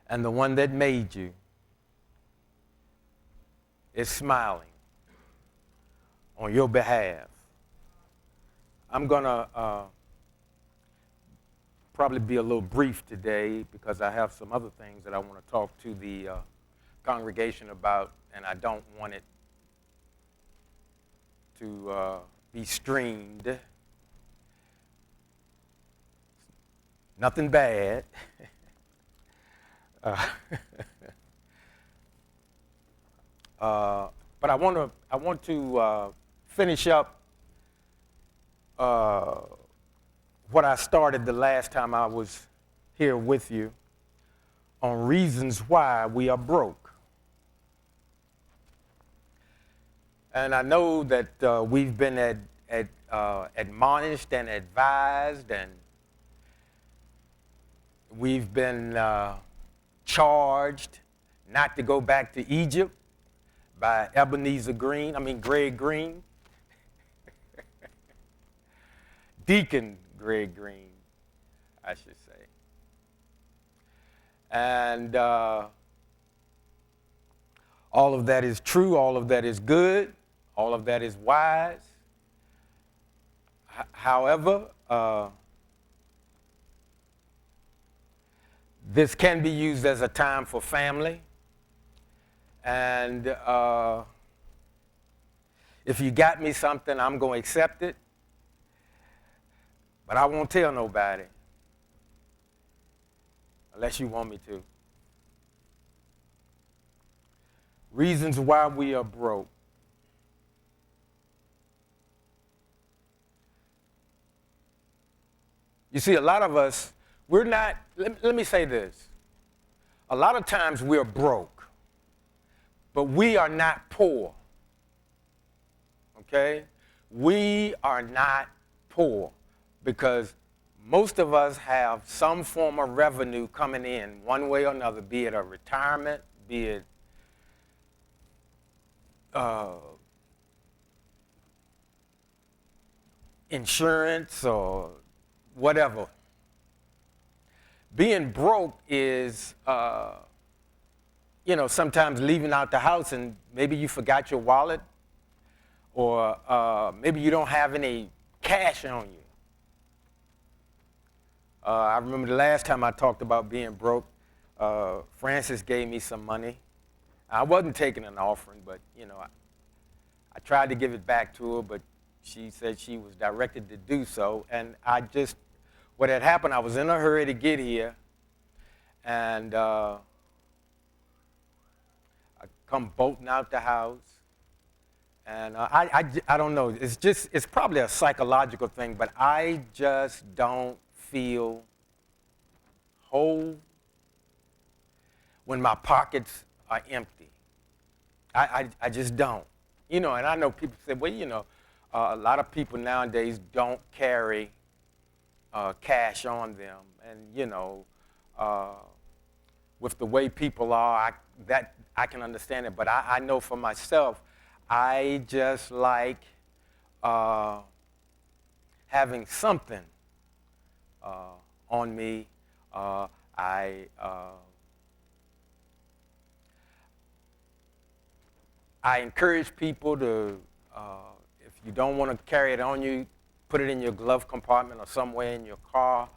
And the one that made you is smiling on your behalf. I'm going to probably be a little brief today because I have some other things that I want to talk to the congregation about, and I don't want it to be streamed. Nothing bad. But I want to finish up what I started the last time I was here with you on reasons why we are broke. And I know that we've been admonished and advised, and we've been charged not to go back to Egypt by Greg Green, Deacon Greg Green, I should say. And all of that is true, all of that is good, all of that is wise. However, this can be used as a time for family. And if you got me something, I'm going to accept it. But I won't tell nobody unless you want me to. Reasons why we are broke. You see, a lot of us, we're not, let me say this. A lot of times we're broke, but we are not poor. Okay? We are not poor because most of us have some form of revenue coming in one way or another, be it a retirement, be it insurance or whatever. Being broke is, sometimes leaving out the house and maybe you forgot your wallet, or maybe you don't have any cash on you. I remember the last time I talked about being broke, Frances gave me some money. I wasn't taking an offering, but, I tried to give it back to her, but she said she was directed to do so. And what had happened, I was in a hurry to get here, and I come bolting out the house. And I don't know, it's probably a psychological thing, but I just don't feel whole when my pockets are empty. I just don't. And I know people say, well, a lot of people nowadays don't carry cash on them. And, with the way people are, I can understand it. But I know for myself, I just like having something on me. I encourage people to, if you don't want to carry it on you, put it in your glove compartment or somewhere in your car.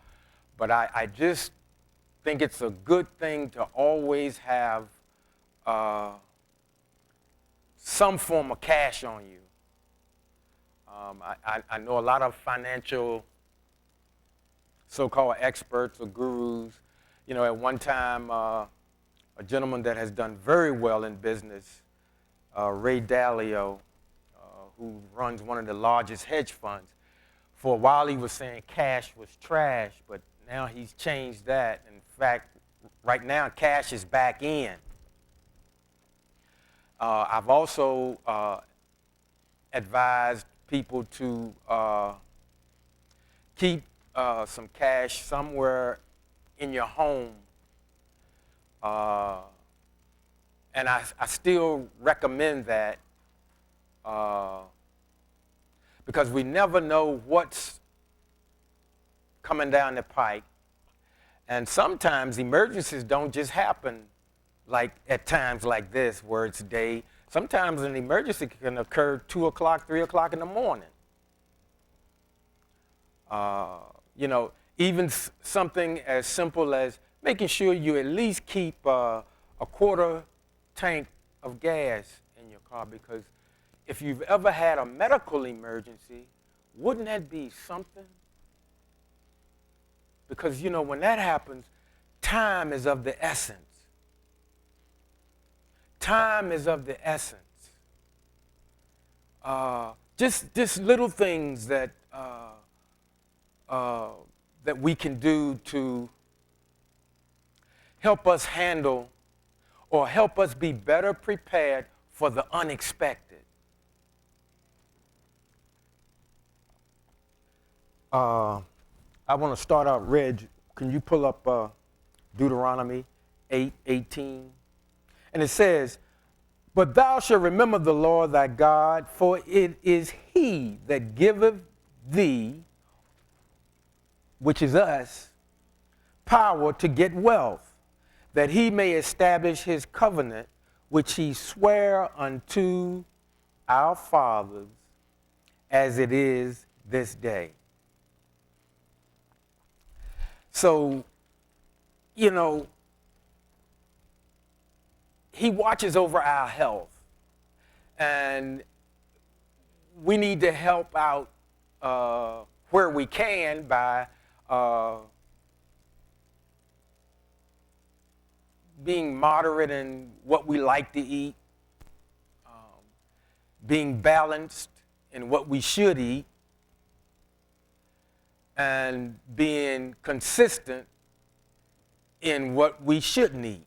But I just think it's a good thing to always have some form of cash on you. I know a lot of financial so-called experts or gurus. At one time, a gentleman that has done very well in business, Ray Dalio, who runs one of the largest hedge funds, for a while he was saying cash was trash, but now he's changed that. In fact, right now cash is back in. I've also advised people to keep some cash somewhere in your home. And I still recommend that because we never know what's coming down the pike. And sometimes emergencies don't just happen like at times like this where it's day. Sometimes an emergency can occur 2 o'clock, 3 o'clock in the morning. You know, even something as simple as making sure you at least keep a quarter tank of gas in your car, because if you've ever had a medical emergency, wouldn't that be something? Because, you know, when that happens, time is of the essence. Time is of the essence. Just little things that that we can do to help us handle or help us be better prepared for the unexpected. I want to start out, Reg. Can you pull up Deuteronomy 8:18? And it says, "But thou shalt remember the Lord thy God, for it is he that giveth thee," which is us, "power to get wealth, that he may establish his covenant, which he sware unto our fathers, as it is this day." So, you know, he watches over our health, and we need to help out where we can by being moderate in what we like to eat, being balanced in what we should eat, and being consistent in what we shouldn't eat.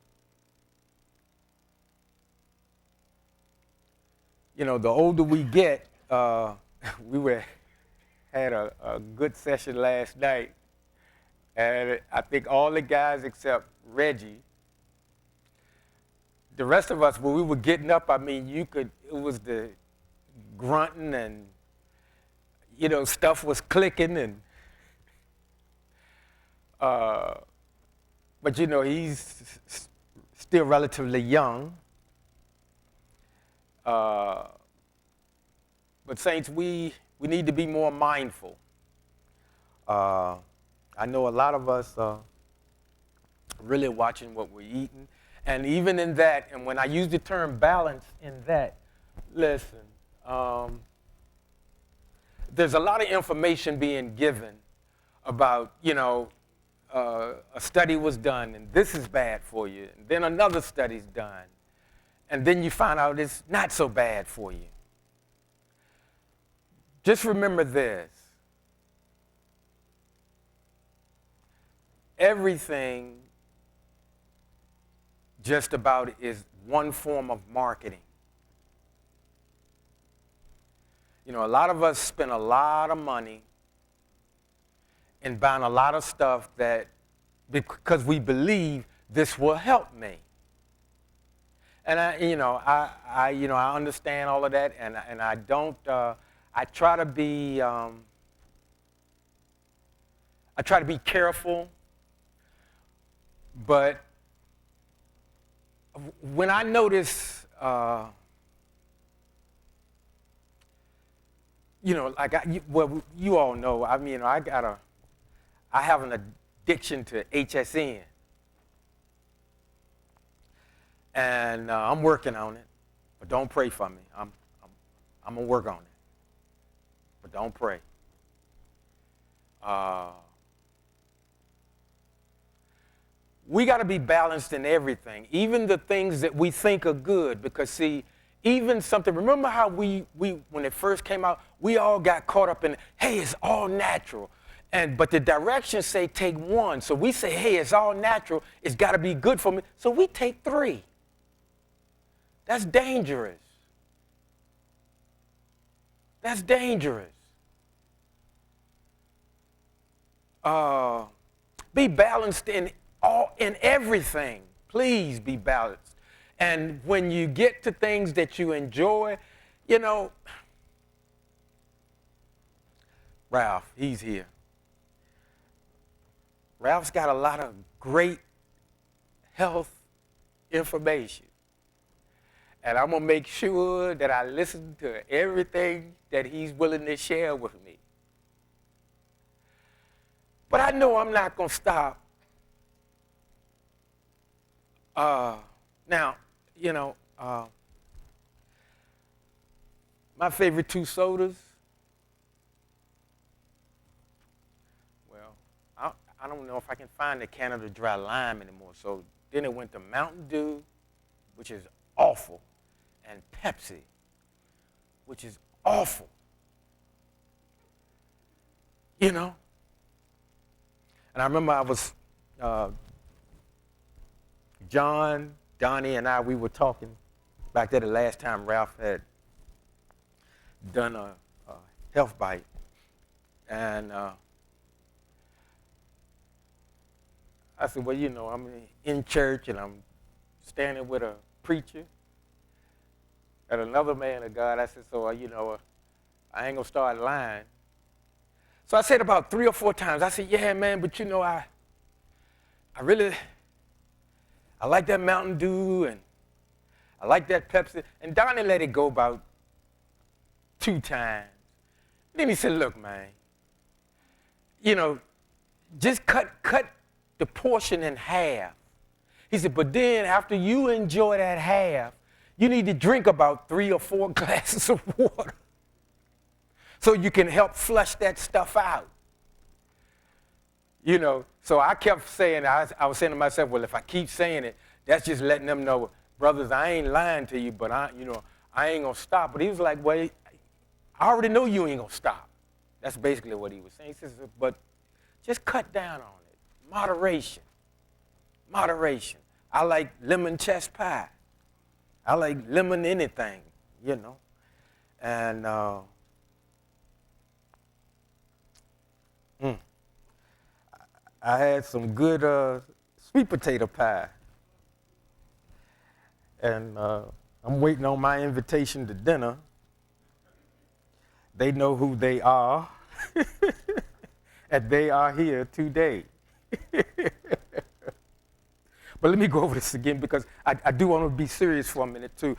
You know, the older we get, we had a good session last night, and I think all the guys except Reggie, the rest of us, when we were getting up, I mean, it was the grunting and, you know, stuff was clicking and, but you know, he's still relatively young. But saints, we need to be more mindful. I know a lot of us are really watching what we're eating. And even in that, and when I use the term balance in that, listen, there's a lot of information being given about, you know, a study was done and this is bad for you. And then another study's done. And then you find out it's not so bad for you. Just remember this. Everything just about is one form of marketing. You know, a lot of us spend a lot of money in buying a lot of stuff that because we believe this will help me. And I understand all of that, and I don't. I try to be. I try to be careful, but when I notice, you know, like you all know. I mean, I have an addiction to HSN. And I'm working on it, but don't pray for me. I'm gonna work on it, but don't pray. We got to be balanced in everything, even the things that we think are good. Because see, even something. Remember how we when it first came out, we all got caught up in, hey, it's all natural, but the directions say take one. So we say, hey, it's all natural. It's got to be good for me. So we take 3. That's dangerous. That's dangerous. Be balanced in everything. Please be balanced. And when you get to things that you enjoy, you know, Ralph, he's here. Ralph's got a lot of great health information. And I'm going to make sure that I listen to everything that he's willing to share with me. But I know I'm not going to stop. Now, my favorite two sodas, well, I don't know if I can find the Canada Dry Lime anymore. So then it went to Mountain Dew, which is awful, and Pepsi, which is awful. And I remember I was, John, Donnie, and we were talking back there the last time Ralph had done a health bite. And I said, well, I'm in church and I'm standing with a preacher and another man of God. I said, so, I ain't going to start lying. So I said about 3 or 4 times, I said, yeah, man, but I like that Mountain Dew and I like that Pepsi. And Donnie let it go about 2 times. Then he said, look, man, just cut the portion in half. He said, but then after you enjoy that half, you need to drink about 3 or 4 glasses of water so you can help flush that stuff out. So I kept saying, I was saying to myself, well, if I keep saying it, that's just letting them know, brothers, I ain't lying to you, but I ain't going to stop. But he was like, well, I already know you ain't going to stop. That's basically what he was saying. He says, but just cut down on it. Moderation. Moderation. I like lemon chest pie. I like lemon anything, And I had some good sweet potato pie. And I'm waiting on my invitation to dinner. They know who they are. And they are here today. But let me go over this again because I do want to be serious for a minute too.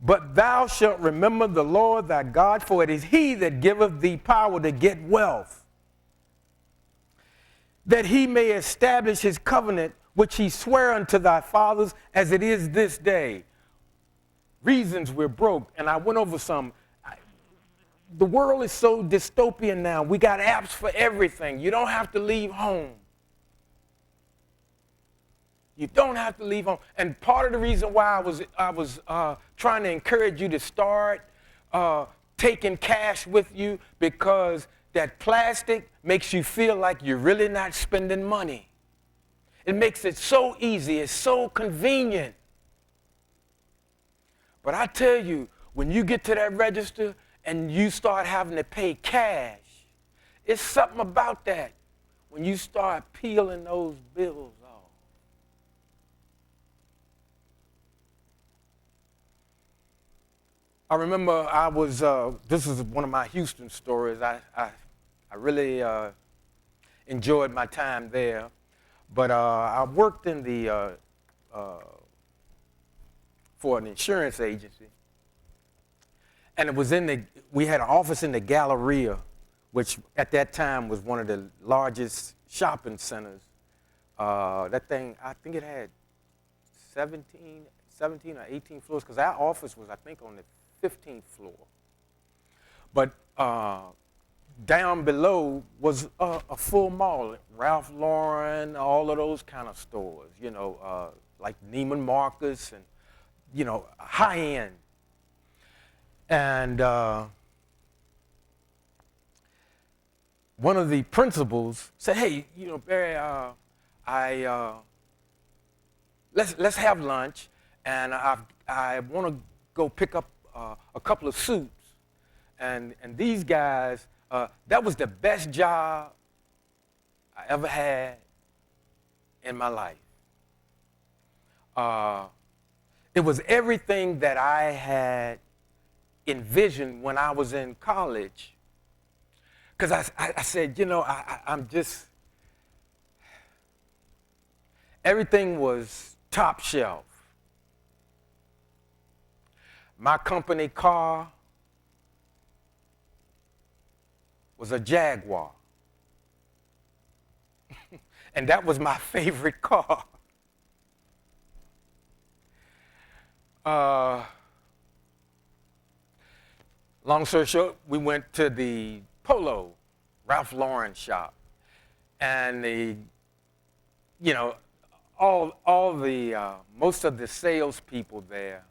But thou shalt remember the Lord thy God, for it is he that giveth thee power to get wealth, that he may establish his covenant, which he sware unto thy fathers, as it is this day. Reasons we're broke, and I went over some. The world is so dystopian now. We got apps for everything. You don't have to leave home. You don't have to leave home. And part of the reason why I was trying to encourage you to start taking cash with you, because that plastic makes you feel like you're really not spending money. It makes it so easy. It's so convenient. But I tell you, when you get to that register and you start having to pay cash, it's something about that when you start peeling those bills off. I remember this is one of my Houston stories. I really enjoyed my time there. But I worked in for an insurance agency. And it was we had an office in the Galleria, which at that time was one of the largest shopping centers. That thing, I think it had 17 or 18 floors, because our office was, I think, on the 15th floor. But down below was a full mall, Ralph Lauren, all of those kind of stores, like Neiman Marcus and, high end. And one of the principals said, hey, Barry, let's have lunch, and I want to go pick up a couple of suits. And these guys, that was the best job I ever had in my life. It was everything that I had envisioned when I was in college. Because I said, Everything was top shelf. My company car was a Jaguar. And that was my favorite car. Long story short, we went to the Polo Ralph Lauren shop. And most of the salespeople there,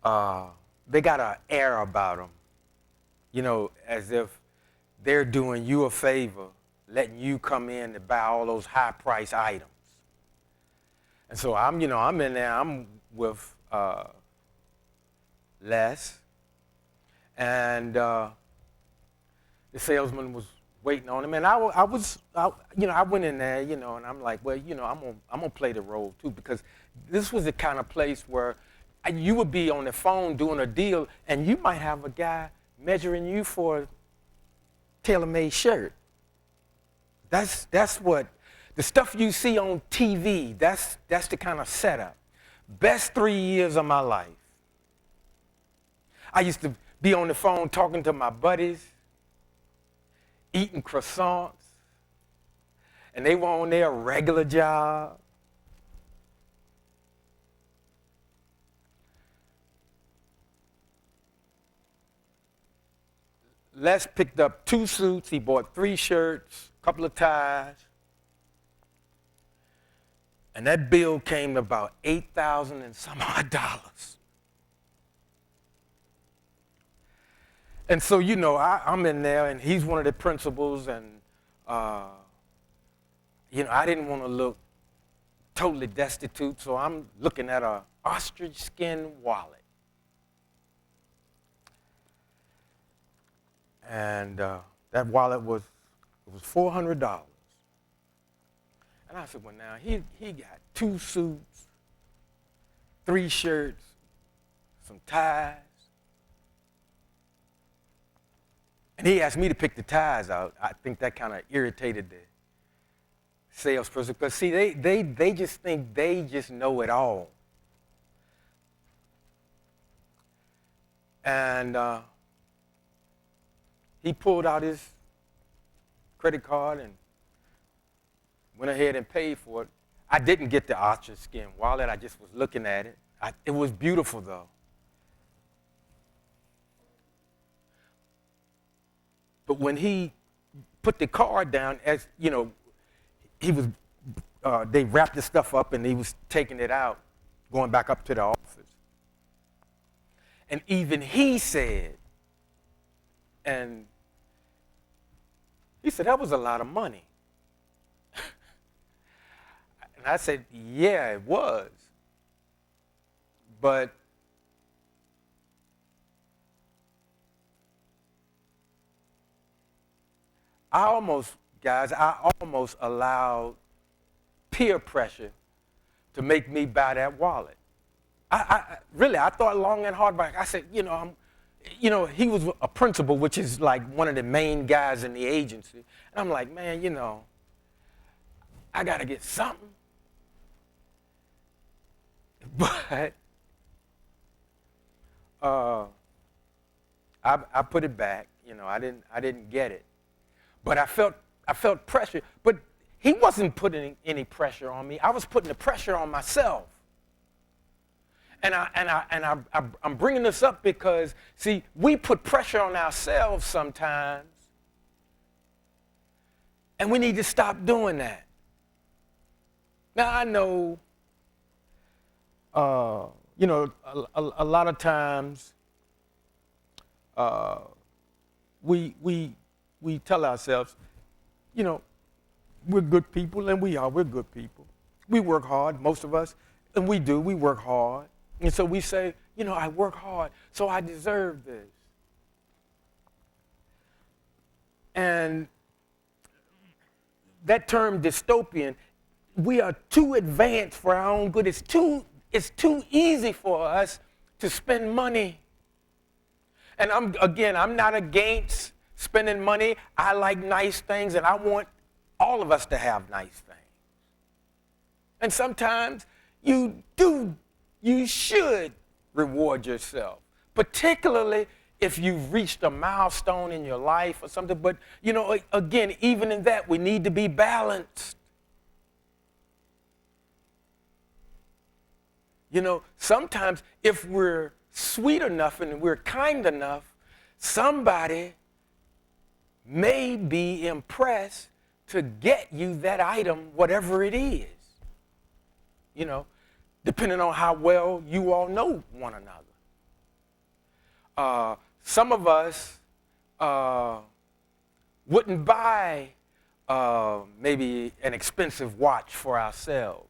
they got an air about them, as if they're doing you a favor, letting you come in to buy all those high-price items. And so I'm in there, I'm with Les, and the salesman was waiting on him, and I went in there, and I'm like, well, I'm gonna play the role too, because this was the kind of place where you would be on the phone doing a deal, and you might have a guy measuring you for a tailor-made shirt. That's what the stuff you see on TV. That's the kind of setup. Best 3 years of my life. I used to be on the phone talking to my buddies, eating croissants, and they were on their regular job. Les picked up 2 suits, he bought 3 shirts, a couple of ties, and that bill came to about $8,000 and some odd dollars. And so, I'm in there, and he's one of the principals, and, I didn't want to look totally destitute, so I'm looking at an ostrich skin wallet. And that wallet was $400. And I said, well, now, he got 2 suits, 3 shirts, some ties. And he asked me to pick the ties out. I think that kind of irritated the salesperson, because, see, they just think they just know it all. And he pulled out his credit card and went ahead and paid for it. I didn't get the ostrich skin wallet. I just was looking at it. It was beautiful, though. But when he put the card down, as they wrapped the stuff up and he was taking it out, going back up to the office. And even he said, and he said, that was a lot of money. And I said, yeah, it was. But I almost allowed peer pressure to make me buy that wallet. I thought long and hard about it. I said, he was a principal, which is like one of the main guys in the agency. And I'm like, man, I got to get something. But I put it back. I didn't get it. But I felt pressure. But he wasn't putting any pressure on me. I was putting the pressure on myself. And I'm bringing this up because, see, we put pressure on ourselves sometimes, and we need to stop doing that. Now, I know, a lot of times we tell ourselves, we're good people, and we're good people. We work hard, most of us, and we work hard. And so we say, I work hard, so I deserve this. And that term dystopian, we are too advanced for our own good. It's too easy for us to spend money. And I'm not against spending money. I like nice things, and I want all of us to have nice things. And sometimes you should reward yourself, particularly if you've reached a milestone in your life or something. But, again, even in that, we need to be balanced. Sometimes if we're sweet enough and we're kind enough, somebody may be impressed to get you that item, whatever it is, depending on how well you all know one another. Some of us wouldn't buy maybe an expensive watch for ourselves.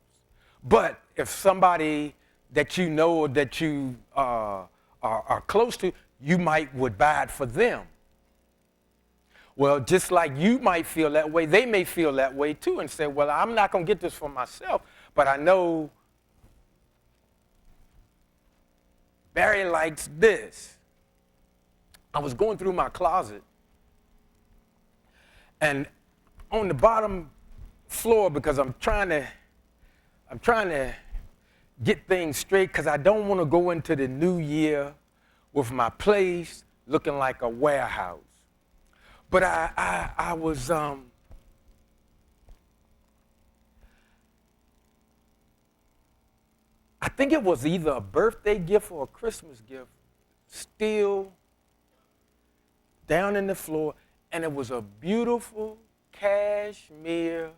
But if somebody that you know or that you are close to, you would buy it for them. Well, just like you might feel that way, they may feel that way too and say, well, I'm not going to get this for myself, but I know Barry likes this. I was going through my closet, and on the bottom floor, because I'm trying to get things straight, because I don't want to go into the new year with my place looking like a warehouse. But I was I think it was either a birthday gift or a Christmas gift, still down in the floor, and it was a beautiful cashmere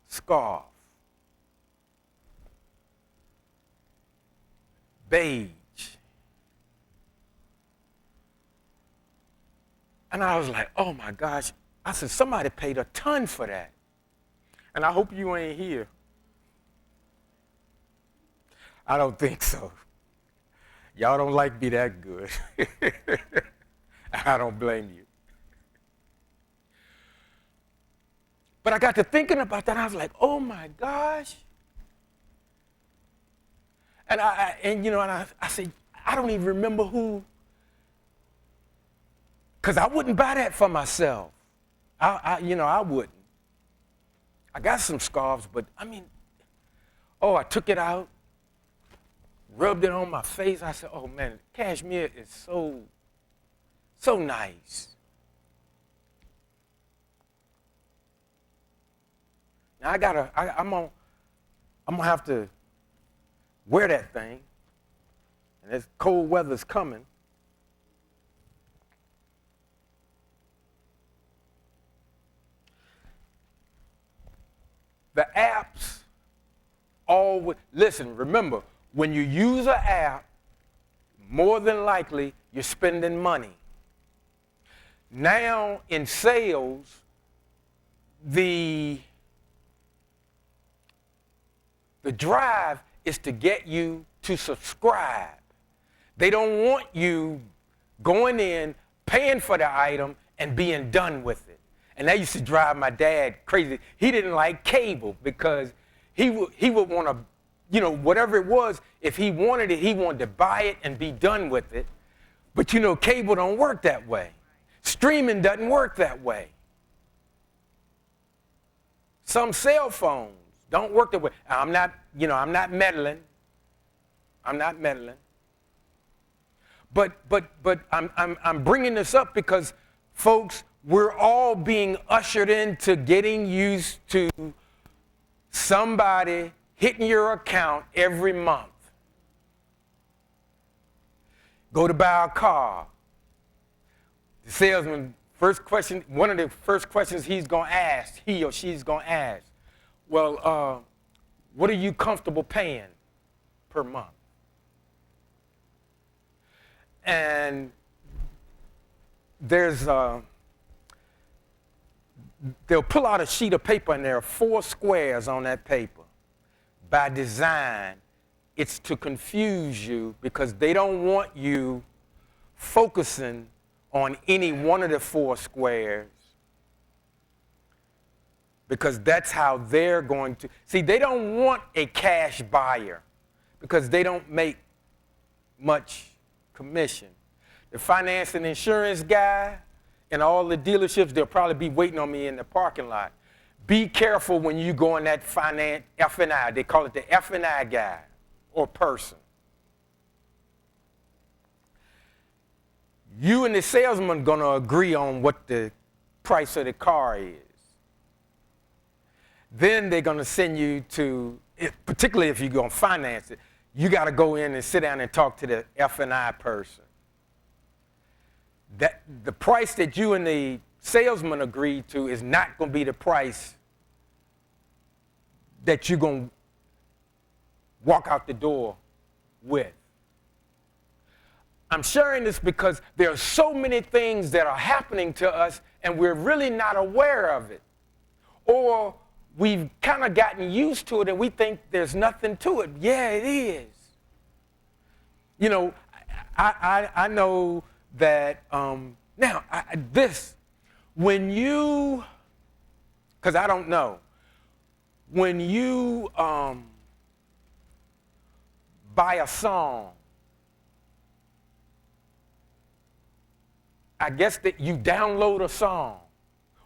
scarf, beige. And I was like, oh my gosh. I said, somebody paid a ton for that. And I hope you ain't here. I don't think so. Y'all don't like me that good. I don't blame you. But I got to thinking about that. I was like, oh my gosh. And I said, I don't even remember who. Because I wouldn't buy that for myself. I wouldn't. I got some scarves, but I took it out, rubbed it on my face. I said, oh man, cashmere is so nice. Now I'm gonna have to wear that thing, and this cold weather's coming. The apps always, listen, remember, when you use an app, more than likely you're spending money. Now in sales, the drive is to get you to subscribe. They don't want you going in, paying for the item, and being done with it. And that used to drive my dad crazy. He didn't like cable because he would want to, whatever it was, if he wanted it, he wanted to buy it and be done with it. But cable don't work that way. Streaming doesn't work that way. Some cell phones don't work that way. I'm not meddling. I'm not meddling. But I'm bringing this up because, folks, we're all being ushered into getting used to somebody hitting your account every month. Go to buy a car. The salesman, one of the first questions he or she's going to ask, well, what are you comfortable paying per month? And they'll pull out a sheet of paper and there are 4 squares on that paper. By design, it's to confuse you because they don't want you focusing on any one of the 4 squares, because that's how they're going to. See, they don't want a cash buyer because they don't make much commission. The finance and insurance guy and all the dealerships, they'll probably be waiting on me in the parking lot Be careful when you go in that finance F&I. They call it the F&I guy or person. You and the salesman are going to agree on what the price of the car is. Then they're going to send you to, particularly if you're going to finance it, you got to go in and sit down and talk to the F&I person. That the price that you and the salesman agreed to is not going to be the price that you're going to walk out the door with. I'm sharing this because there are so many things that are happening to us and we're really not aware of it. Or we've kind of gotten used to it and we think there's nothing to it. Yeah, it is. You know, I know that now when you, because I don't know, when you buy a song, I guess that you download a song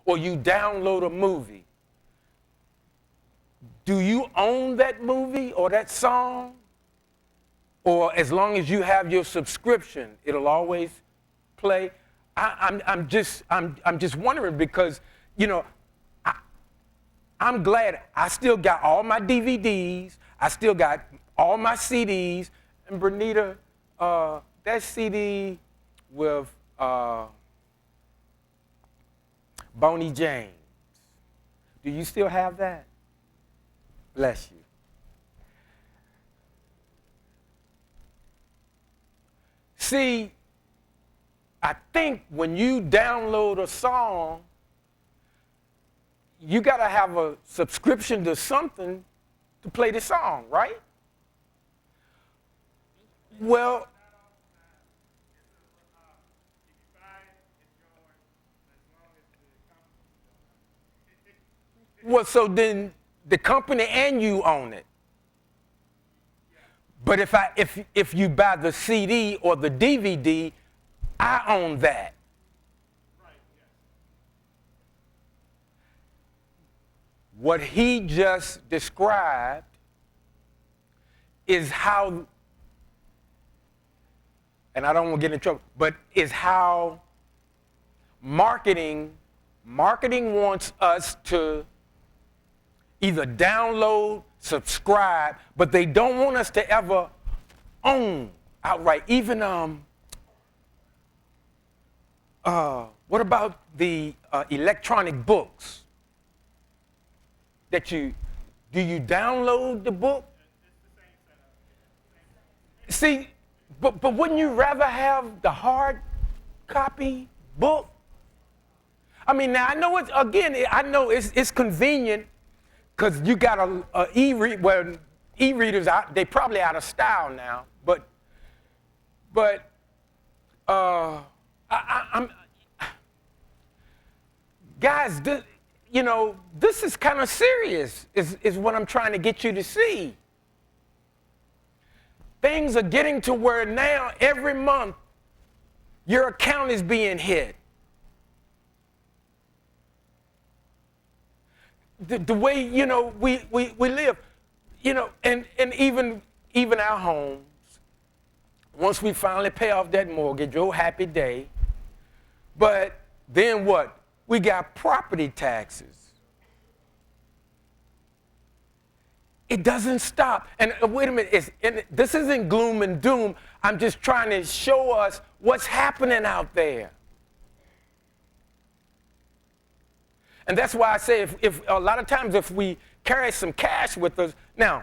or you download a movie. Do you own that movie or that song? Or as long as you have your subscription, it'll always play? I'm just wondering because, you know, I'm glad I still got all my DVDs. I still got all my CDs. And Bernita, that CD with Bonnie James, do you still have that? Bless you. See, I think when you download a song, you got to have a subscription to something to play the song, right? Well, so then the company and you own it. But if you buy the CD or the DVD, I own that. What he just described is how, and I don't want to get in trouble, but is how marketing wants us to either download, subscribe, but they don't want us to ever own outright. Even what about the electronic books? Do you download the book? See, but wouldn't you rather have the hard copy book? I mean, now I know it's convenient because you got a e-read. Well, e-readers they probably out of style now, but I'm guys. This is kind of serious, is what I'm trying to get you to see. Things are getting to where now every month your account is being hit. The way, we live, and even our homes, once we finally pay off that mortgage, oh, happy day. But then what? We got property taxes. It doesn't stop. And wait a minute, this isn't gloom and doom. I'm just trying to show us what's happening out there. And that's why I say if a lot of times if we carry some cash with us, now,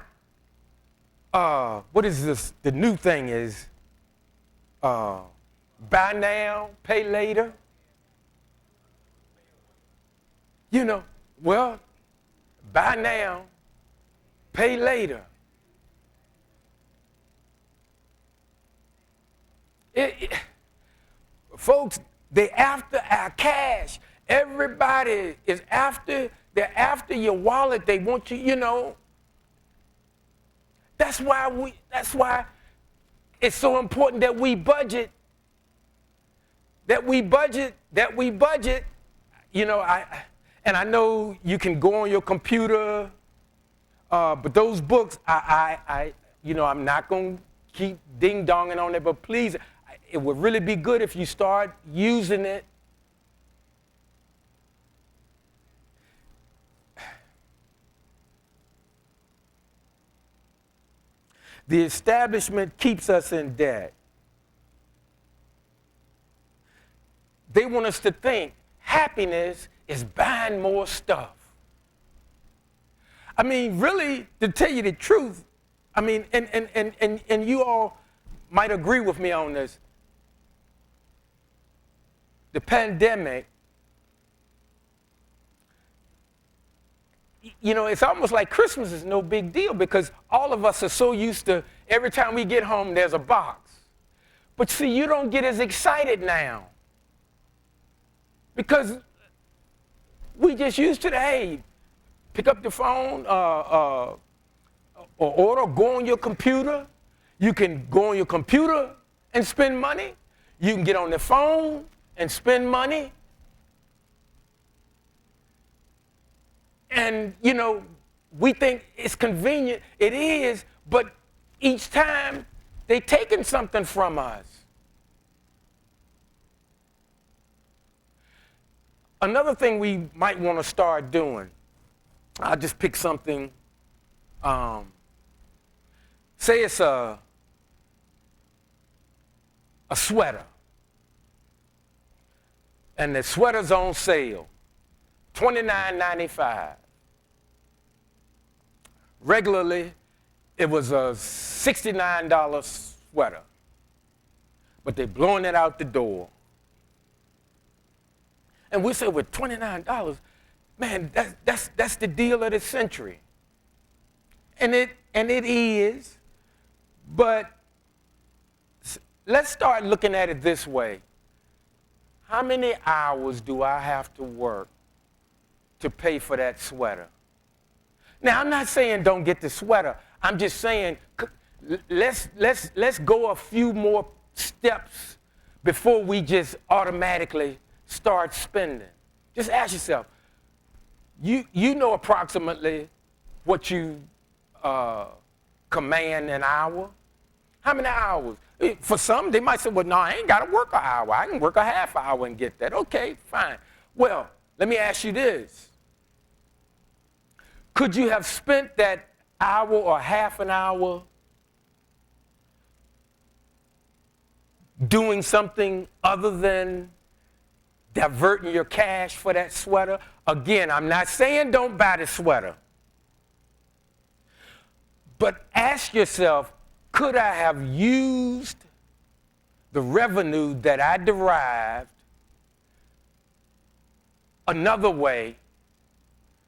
what is this? The new thing is buy now, pay later. Buy now, pay later. Folks, they're after our cash. Everybody is they're after your wallet. They want you, That's why it's so important that we budget. And I know you can go on your computer, but those books, I'm not going to keep ding-donging on it, but please, it would really be good if you start using it. The establishment keeps us in debt. They want us to think happiness is buying more stuff. I mean, really, to tell you the truth, I mean, and you all might agree with me on this. The pandemic, it's almost like Christmas is no big deal because all of us are so used to every time we get home, there's a box. But see, you don't get as excited now because we just used to hey, pick up the phone or order, go on your computer. You can go on your computer and spend money. You can get on the phone and spend money. And, we think it's convenient. It is, but each time they're taking something from us. Another thing we might want to start doing, I'll just pick something. Say it's a sweater. And the sweater's on sale, $29.95. Regularly, it was a $69 sweater, but they're blowing it out the door. And we say, with $29, man, that's the deal of the century. And it is, but let's start looking at it this way. How many hours do I have to work to pay for that sweater? Now, I'm not saying don't get the sweater. I'm just saying let's go a few more steps before we just automatically start spending. Just ask yourself, you know approximately what you command an hour? How many hours? For some, they might say, well, no, I ain't got to work an hour. I can work a half hour and get that. Okay, fine. Well, let me ask you this. Could you have spent that hour or half an hour doing something other than diverting your cash for that sweater? Again, I'm not saying don't buy the sweater. But ask yourself, could I have used the revenue that I derived another way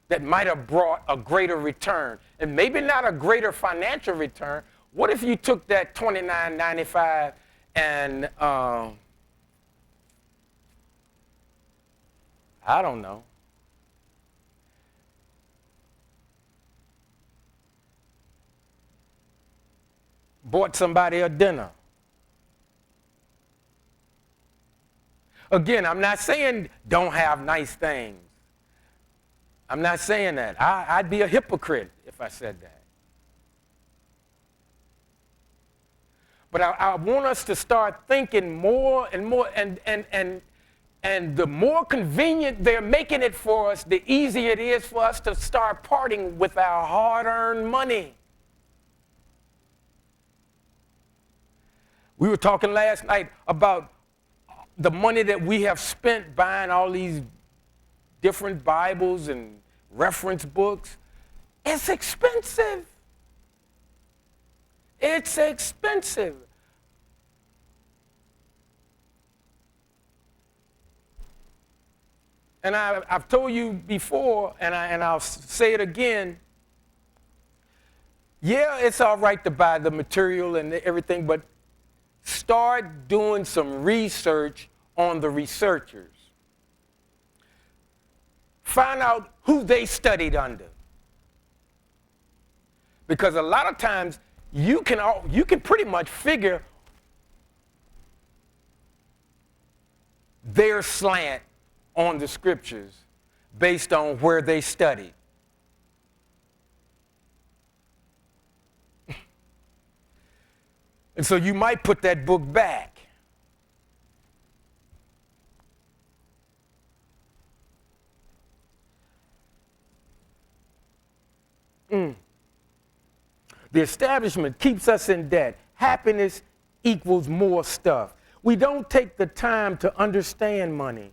that might have brought a greater return? And maybe not a greater financial return. What if you took that $29.95 and, I don't know, bought somebody a dinner? Again, I'm not saying don't have nice things. I'm not saying that. I'd be a hypocrite if I said that. But I want us to start thinking more and more, and the more convenient they're making it for us, the easier it is for us to start parting with our hard-earned money. We were talking last night about the money that we have spent buying all these different Bibles and reference books. It's expensive. It's expensive. And I've told you before, and I'll say it again, yeah, it's all right to buy the material and everything, but start doing some research on the researchers. Find out who they studied under. Because a lot of times you can pretty much figure their slant on the scriptures based on where they studied. And so you might put that book back. The establishment keeps us in debt. Happiness equals more stuff. We don't take the time to understand money.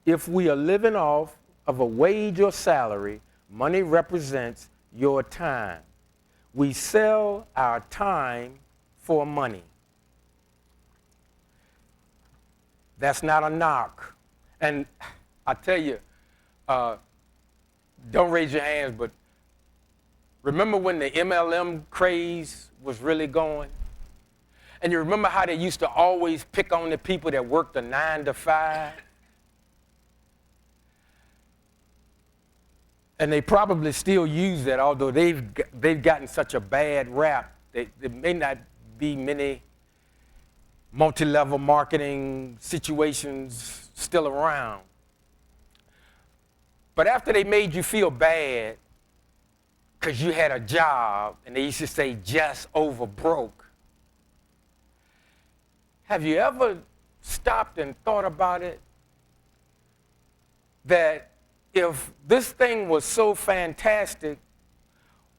If we are living off of a wage or salary, money represents your time. We sell our time for money. That's not a knock. And I tell you, don't raise your hands, but remember when the MLM craze was really going? And you remember how they used to always pick on the people that worked a 9 to 5? And they probably still use that, although they've gotten such a bad rap. There may not be many multi-level marketing situations still around. But after they made you feel bad because you had a job, and they used to say just over broke, have you ever stopped and thought about it? That if this thing was so fantastic,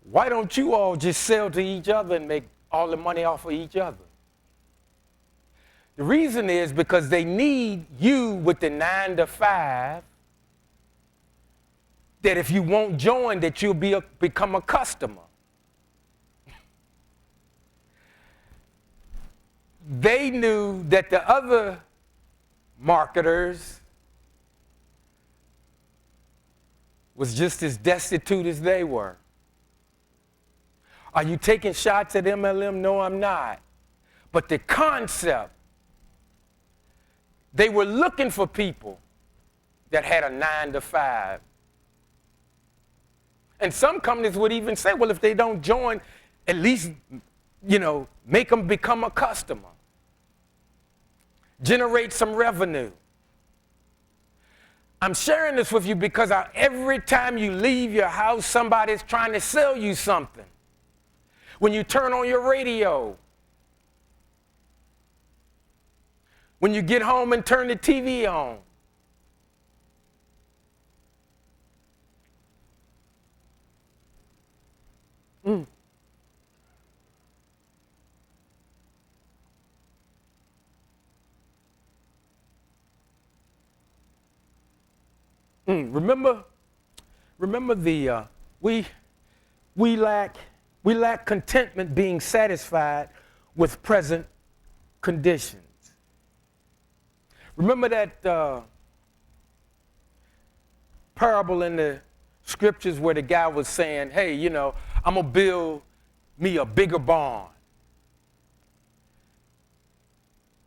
why don't you all just sell to each other and make all the money off of each other? The reason is because they need you with the 9 to 5, that if you won't join, that you'll become a customer. They knew that the other marketers was just as destitute as they were. Are you taking shots at MLM? No, I'm not. But the concept, they were looking for people that had a 9 to 5. And some companies would even say, well, if they don't join, at least, make them become a customer. Generate some revenue. I'm sharing this with you because every time you leave your house, somebody's trying to sell you something. When you turn on your radio, when you get home and turn the TV on, Remember we lack contentment being satisfied with present conditions. Remember that parable in the scriptures where the guy was saying, hey, I'm going to build me a bigger barn.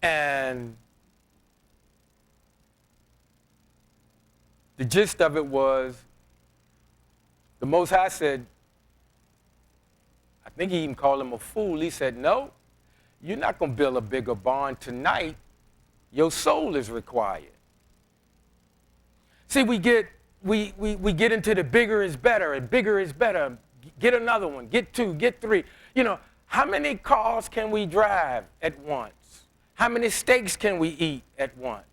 And the gist of it was, the Most High said, I think he even called him a fool. He said, no, you're not going to build a bigger barn tonight. Your soul is required. See, we get into the bigger is better, and bigger is better. Get another one, get 2, get 3. How many cars can we drive at once? How many steaks can we eat at once?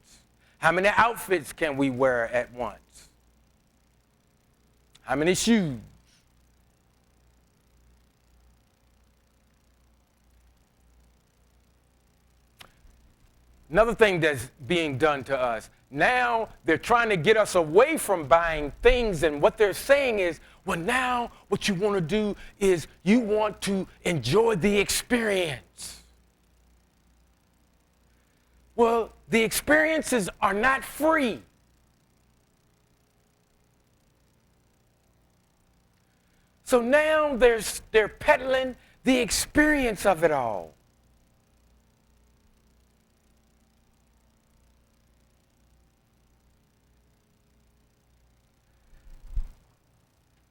How many outfits can we wear at once? How many shoes? Another thing that's being done to us, now they're trying to get us away from buying things, and what they're saying is, well, now what you want to do is you want to enjoy the experience. Well, the experiences are not free. So now they're peddling the experience of it all.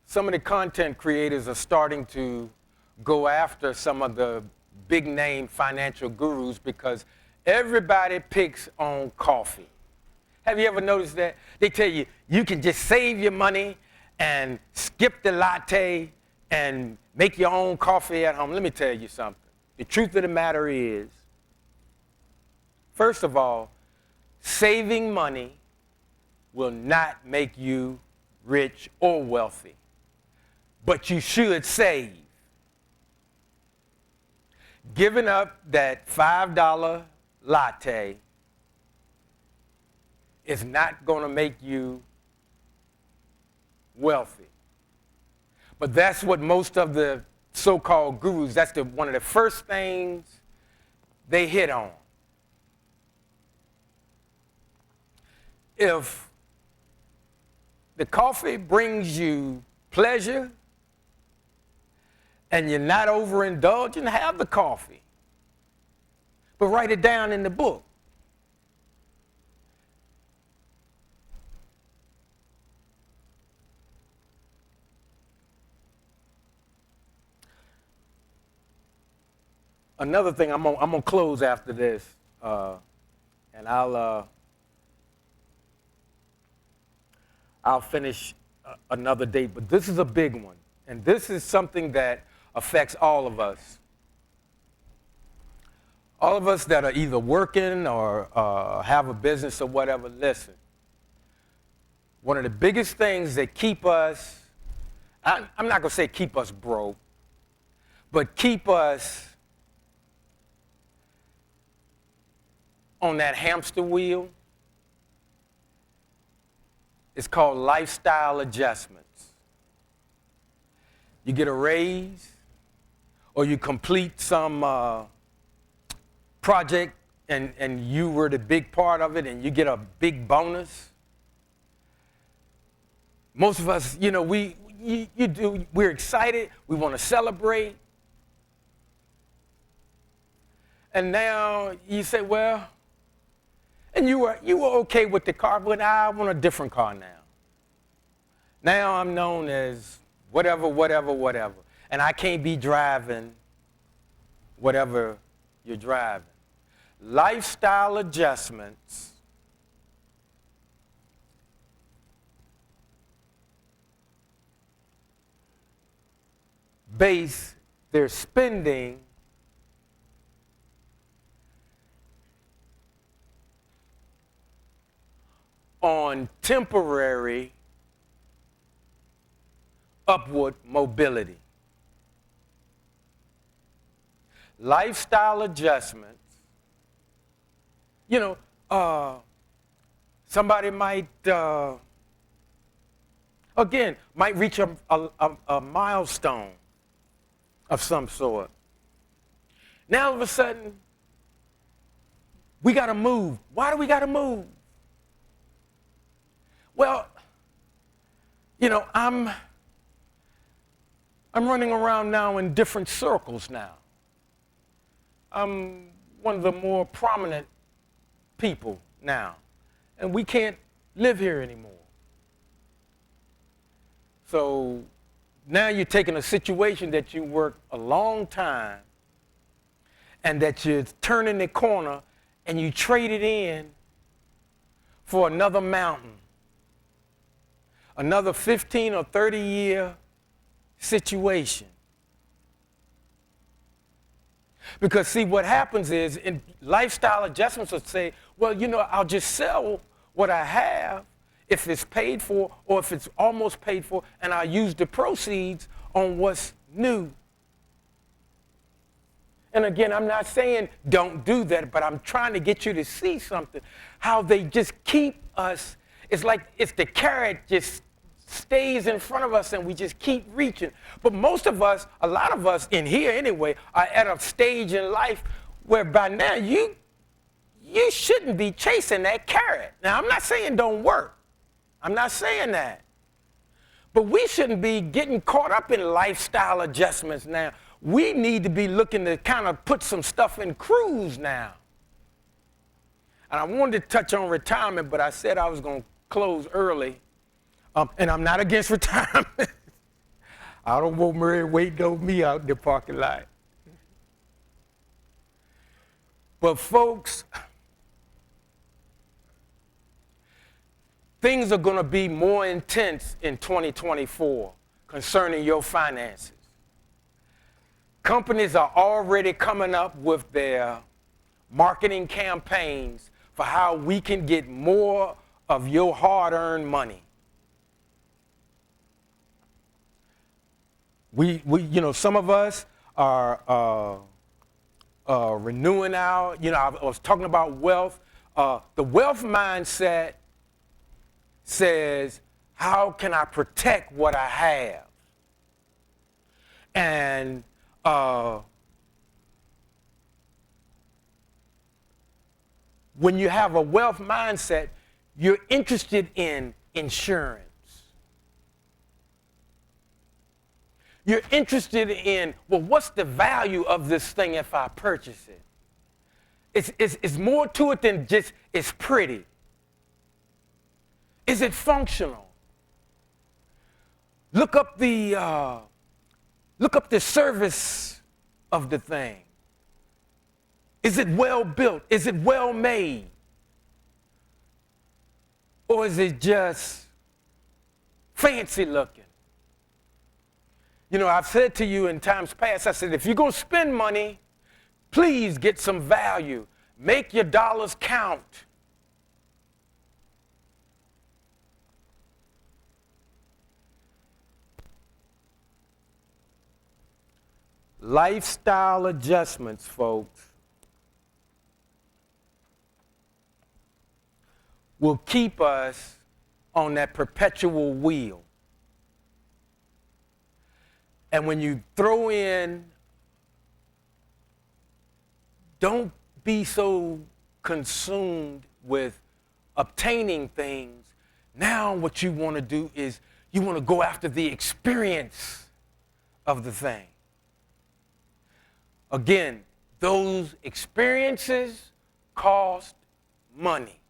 Some of the content creators are starting to go after some of the big name financial gurus because everybody picks on coffee. Have you ever noticed that? They tell you, you can just save your money and skip the latte and make your own coffee at home. Let me tell you something. The truth of the matter is, first of all, saving money will not make you rich or wealthy, but you should save. Giving up that $5 latte is not going to make you wealthy. But that's what most of the so-called gurus, that's one of the first things they hit on. If the coffee brings you pleasure and you're not overindulging, have the coffee. But write it down in the book. Another thing, I'm gonna close after this, and I'll finish another date. But this is a big one, and this is something that affects all of us. All of us that are either working or have a business or whatever. Listen, one of the biggest things that keep us, I'm not gonna say keep us broke, but keep us on that hamster wheel, it's called lifestyle adjustments. You get a raise, or you complete some project and you were the big part of it and you get a big bonus. Most of us, you know, we're excited, we want to celebrate. And now you say, well, and you were okay with the car, but I want a different car now. Now I'm known as whatever. And I can't be driving whatever you're driving. Lifestyle adjustments base their spending on temporary upward mobility. Lifestyle adjustments, you know, somebody might, might reach a milestone of some sort. Now all of a sudden, we got to move. Why do we got to move? Well, you know, I'm running around now in different circles now. I'm one of the more prominent people now, and we can't live here anymore. So now you're taking a situation that you worked a long time and that you're turning the corner and you trade it in for another mountain, another 15 or 30 year situation. Because see, what happens is in lifestyle adjustments will say, well, you know, I'll just sell what I have if it's paid for or if it's almost paid for, and I'll use the proceeds on what's new. And again, I'm not saying don't do that, but I'm trying to get you to see something, how they just keep us, it's like it's the carrot just stays in front of us and we just keep reaching. But most of us, a lot of us in here anyway, are at a stage in life where by now you shouldn't be chasing that carrot. Now, I'm not saying don't work. I'm not saying that. But we shouldn't be getting caught up in lifestyle adjustments now. We need to be looking to kind of put some stuff in cruise now. And I wanted to touch on retirement, but I said I was going to close early. And I'm not against retirement. I don't want Mary waiting on me out in the parking lot. But folks, things are going to be more intense in 2024 concerning your finances. Companies are already coming up with their marketing campaigns for how we can get more of your hard-earned money. Some of us are renewing our, I was talking about wealth. The wealth mindset says, how can I protect what I have? And when you have a wealth mindset, you're interested in insurance. You're interested in, well, what's the value of this thing if I purchase it? It's more to it than just it's pretty. Is it functional? Look up the service of the thing. Is it well built? Is it well made? Or is it just fancy looking? I've said to you in times past, I said, if you're going to spend money, please get some value. Make your dollars count. Lifestyle adjustments, folks, will keep us on that perpetual wheel. And when you throw in, don't be so consumed with obtaining things. Now what you want to do is you want to go after the experience of the thing. Again, those experiences cost money.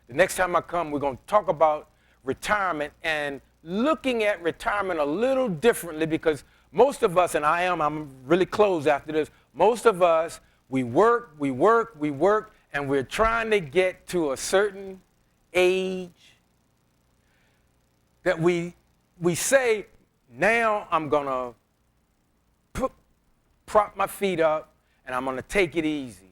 The next time I come, we're going to talk about retirement and looking at retirement a little differently, because most of us, and I'm really close after this, most of us, we work, and we're trying to get to a certain age that we say, now I'm going to prop my feet up and I'm going to take it easy.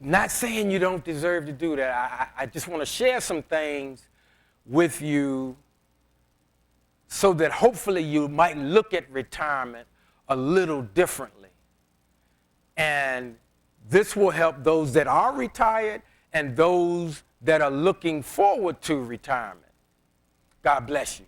Not saying you don't deserve to do that. I just want to share some things with you so that hopefully you might look at retirement a little differently. And this will help those that are retired and those that are looking forward to retirement. God bless you.